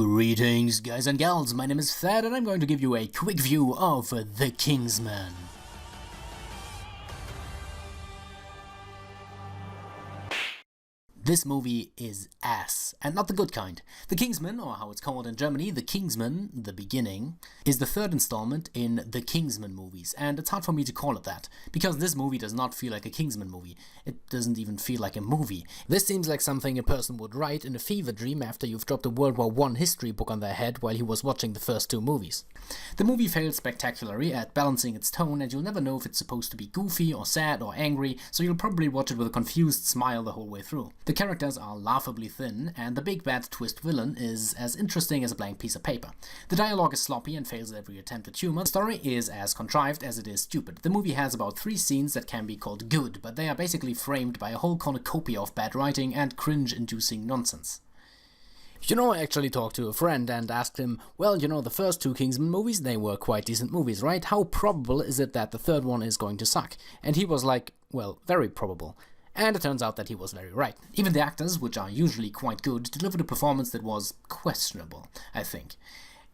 Greetings, guys and gals, my name is Thad and I'm going to give you a quick view of The Kingsman. This movie is ass, and not the good kind. The Kingsman, or how it's called in Germany, The Kingsman, The Beginning, is the third installment in the Kingsman movies, and it's hard for me to call it that, because this movie does not feel like a Kingsman movie. It doesn't even feel like a movie. This seems like something a person would write in a fever dream after you've dropped a World War I history book on their head while he was watching the first two movies. The movie fails spectacularly at balancing its tone, and you'll never know if it's supposed to be goofy or sad or angry, so you'll probably watch it with a confused smile the whole way through. The characters are laughably thin, and the big bad twist villain is as interesting as a blank piece of paper. The dialogue is sloppy and fails at every attempt at humor. The story is as contrived as it is stupid. The movie has about 3 scenes that can be called good, but they are basically framed by a whole cornucopia of bad writing and cringe-inducing nonsense. I actually talked to a friend and asked him, well, the first 2 Kingsman movies, they were quite decent movies, right? How probable is it that the third one is going to suck? And he was like, well, very probable. And it turns out that he was very right. Even the actors, which are usually quite good, delivered a performance that was questionable, I think.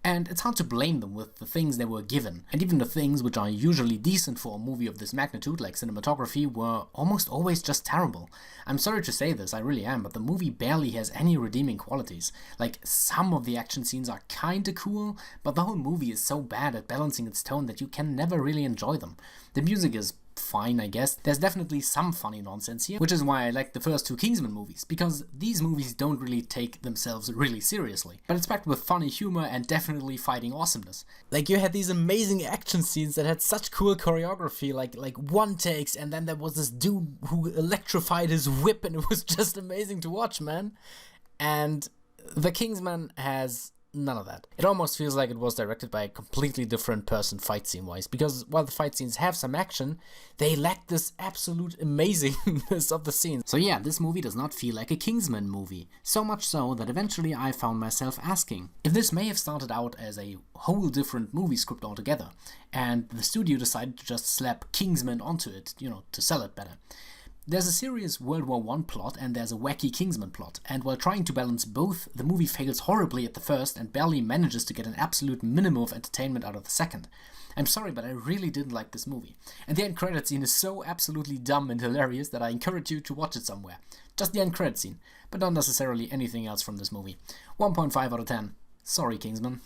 And it's hard to blame them with the things they were given, and even the things which are usually decent for a movie of this magnitude, like cinematography, were almost always just terrible. I'm sorry to say this, I really am, but the movie barely has any redeeming qualities. Like, some of the action scenes are kinda cool, but the whole movie is so bad at balancing its tone that you can never really enjoy them. The music is fine, I guess. There's definitely some funny nonsense here, which is why I like the first 2 Kingsman movies, because these movies don't really take themselves really seriously, but it's packed with funny humor and definitely fighting awesomeness. Like, you had these amazing action scenes that had such cool choreography, like one takes, and then there was this dude who electrified his whip, and it was just amazing to watch, man. And The Kingsman has none of that. It almost feels like it was directed by a completely different person fight scene-wise, because while the fight scenes have some action, they lack this absolute amazingness of the scenes. So yeah, this movie does not feel like a Kingsman movie. So much so that eventually I found myself asking if this may have started out as a whole different movie script altogether, and the studio decided to just slap Kingsman onto it, to sell it better. There's a serious World War I plot and there's a wacky Kingsman plot, and while trying to balance both, the movie fails horribly at the first and barely manages to get an absolute minimum of entertainment out of the second. I'm sorry, but I really didn't like this movie. And the end credit scene is so absolutely dumb and hilarious that I encourage you to watch it somewhere. Just the end credit scene, but not necessarily anything else from this movie. 1.5 out of 10. Sorry, Kingsman.